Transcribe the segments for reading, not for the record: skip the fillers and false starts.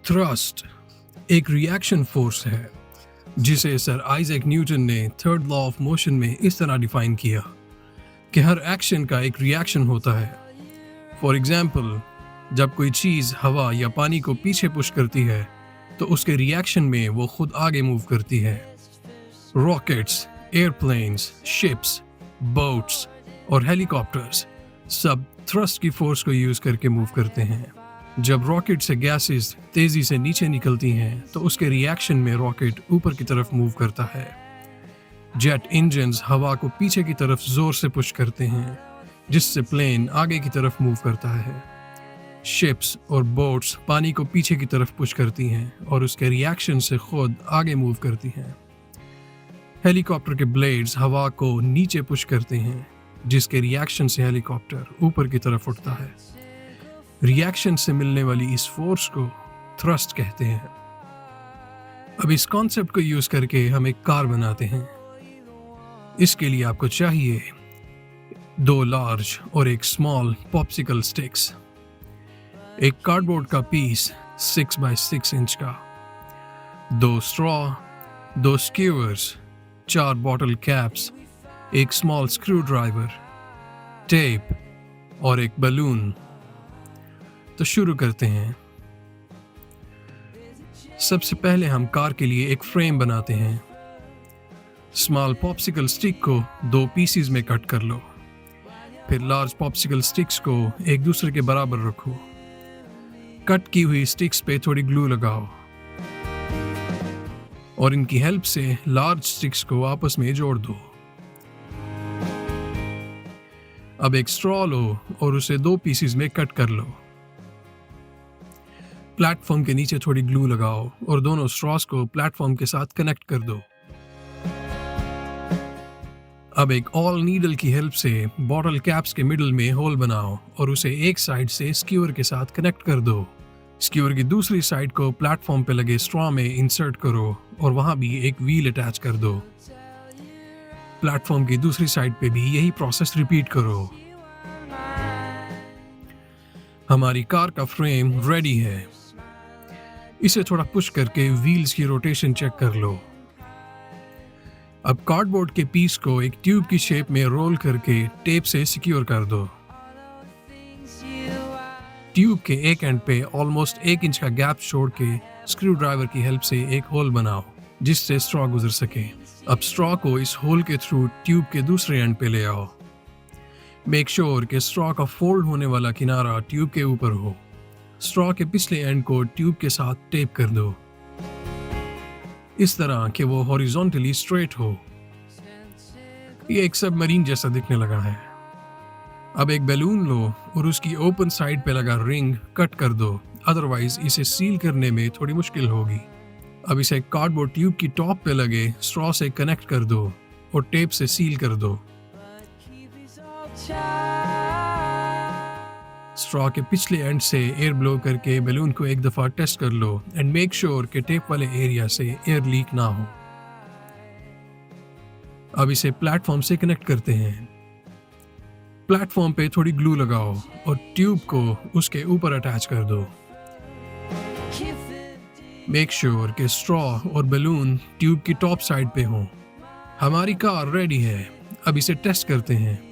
Thrust एक reaction force है जिसे सर आइजैक न्यूटन ने थर्ड लॉ ऑफ मोशन में इस तरह डिफाइन किया कि हर एक्शन का एक रिएक्शन होता है। फॉर एग्जाम्पल, जब कोई चीज़ हवा या पानी को पीछे पुश करती है तो उसके रिएक्शन में वो खुद आगे मूव करती है। रॉकेट्स, एयरप्लेन्स, शिप्स, बोट्स और हेलीकॉप्टर्स सब थ्रस्ट की फोर्स को यूज करके मूव करते हैं। जब रॉकेट से गैसेस तेजी से नीचे निकलती हैं तो उसके रिएक्शन में रॉकेट ऊपर की तरफ मूव करता है। जेट इंजन्स हवा को पीछे की तरफ जोर से पुश करते हैं जिससे प्लेन आगे की तरफ मूव करता है। शिप्स और बोट्स पानी को पीछे की तरफ पुश करती हैं और उसके रिएक्शन से खुद आगे मूव करती हैं। हेलीकॉप्टर के ब्लेड्स हवा को नीचे पुश करते हैं जिसके रिएक्शन से हेलीकॉप्टर ऊपर की तरफ उठता है। रिएक्शन से मिलने वाली इस फोर्स को थ्रस्ट कहते हैं। अब इस कॉन्सेप्ट को यूज करके हम एक कार बनाते हैं। इसके लिए आपको चाहिए 2 लार्ज और एक स्मॉल पॉप्सिकल स्टिक्स, एक कार्डबोर्ड का पीस 6 बाय 6 इंच का, 2 स्ट्रॉ, 2 स्क्यूअर्स, 4 बॉटल कैप्स, एक स्मॉल स्क्रू ड्राइवर, टेप और एक बलून। तो शुरू करते हैं। सबसे पहले हम कार के लिए एक फ्रेम बनाते हैं। स्मॉल पॉप्सिकल स्टिक को 2 पीसीज में कट कर लो। फिर लार्ज पॉप्सिकल स्टिक्स को एक दूसरे के बराबर रखो। कट की हुई स्टिक्स पे थोड़ी ग्लू लगाओ और इनकी हेल्प से लार्ज स्टिक्स को आपस में जोड़ दो। अब एक स्ट्रॉ लो और उसे 2 पीसीज में कट कर लो। प्लेटफॉर्म के नीचे थोड़ी ग्लू लगाओ और दोनों स्ट्रॉस को प्लेटफॉर्म के साथ कनेक्ट कर दो। अब एक ऑल नीडल की हेल्प से बॉटल कैप्स के मिडल में होल बनाओ और उसे एक साइड से स्क्यूअर के साथ कनेक्ट कर दो। स्क्यूअर की दूसरी साइड को प्लेटफॉर्म पे लगे स्ट्रॉ में इंसर्ट करो और वहां भी एक व्हील अटैच कर दो। प्लेटफॉर्म की दूसरी साइड पे भी यही प्रोसेस रिपीट करो। हमारी कार का फ्रेम रेडी है। इसे थोड़ा पुश करके व्हील्स की रोटेशन चेक कर लो। अब कार्डबोर्ड के पीस को एक ट्यूब की शेप में रोल करके टेप से सिक्योर कर दो। ट्यूब के एक एंड पे ऑलमोस्ट 1 इंच का गैप छोड़ के स्क्रू ड्राइवर की हेल्प से एक होल बनाओ जिससे स्ट्रॉ गुजर सके। अब स्ट्रॉ को इस होल के थ्रू ट्यूब के दूसरे एंड पे ले आओ। मेक श्योर कि स्ट्रॉ का फोल्ड होने वाला किनारा ट्यूब के ऊपर हो। स्ट्रॉ के पिछले एंड को ट्यूब के साथ टेप कर दो इस तरह कि वो हॉरिजॉन्टली स्ट्रेट हो। ये एक सबमरीन जैसा दिखने लगा है। अब एक बैलून लो और उसकी ओपन साइड पे लगा रिंग कट कर दो, अदरवाइज इसे सील करने में थोड़ी मुश्किल होगी। अब इसे कार्डबोर्ड ट्यूब की टॉप पे लगे स्ट्रॉ से कनेक्ट कर दो और टेप से सील कर दो। स्ट्रॉ के पिछले एंड से एयर ब्लो करके बैलून को एक दफा टेस्ट कर लो एंड मेक श्योर कि टेप वाले एरिया से एयर लीक ना हो। अब इसे प्लेटफॉर्म से कनेक्ट करते हैं। प्लेटफॉर्म पे थोड़ी ग्लू लगाओ और ट्यूब को उसके ऊपर अटैच कर दो। मेक श्योर कि स्ट्रॉ और बैलून ट्यूब की टॉप साइड पे हो। हमारी कार रेडी है। अब इसे टेस्ट करते हैं।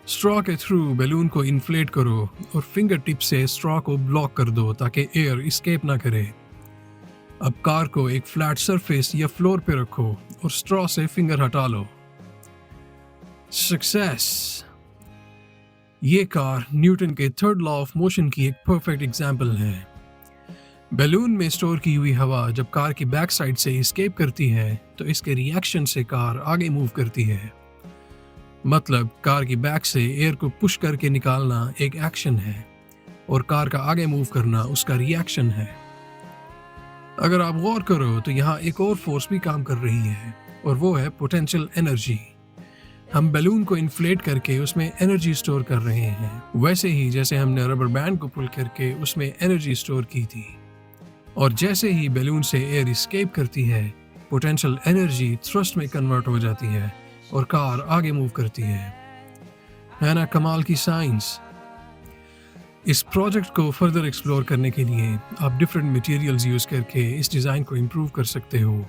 स्ट्रॉ के थ्रू बैलून को इन्फ्लेट करो और फिंगर टिप से स्ट्रॉ को ब्लॉक कर दो ताकि एयर एस्केप ना करे। अब कार को एक फ्लैट सरफेस या फ्लोर पे रखो और स्ट्रॉ से फिंगर हटा लो। सक्सेस! ये कार न्यूटन के थर्ड लॉ ऑफ मोशन की एक परफेक्ट एग्जाम्पल है। बैलून में स्टोर की हुई हवा जब कार की बैक साइड से एस्केप करती है तो इसके रिएक्शन से कार आगे मूव करती है। मतलब कार की बैक से एयर को पुश करके निकालना एक एक्शन है और कार का आगे मूव करना उसका रिएक्शन है। अगर आप गौर करो तो यहाँ एक और फोर्स भी काम कर रही है और वो है पोटेंशियल एनर्जी। हम बैलून को इन्फ्लेट करके उसमें एनर्जी स्टोर कर रहे हैं, वैसे ही जैसे हमने रबर बैंड को पुल करके उसमें एनर्जी स्टोर की थी। और जैसे ही बैलून से एयर एस्केप करती है, पोटेंशियल एनर्जी थ्रस्ट में कन्वर्ट हो जाती है और कार आगे मूव करती है ना कमाल की साइंस। इस प्रोजेक्ट को फर्दर एक्सप्लोर करने के लिए आप डिफरेंट मटेरियल्स यूज़ करके इस डिज़ाइन को इम्प्रूव कर सकते हो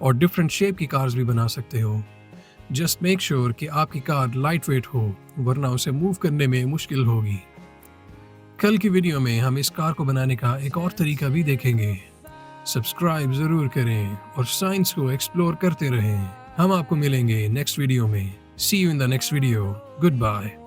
और डिफरेंट शेप की कार्स भी बना सकते हो। जस्ट मेक श्योर कि आपकी कार लाइट वेट हो, वरना उसे मूव करने में मुश्किल होगी। कल की वीडियो में हम इस कार को बनाने का एक और तरीका भी देखेंगे। सब्सक्राइब ज़रूर करें और साइंस को एक्सप्लोर करते रहें। हम आपको मिलेंगे नेक्स्ट वीडियो में। See you in the next video. Good bye.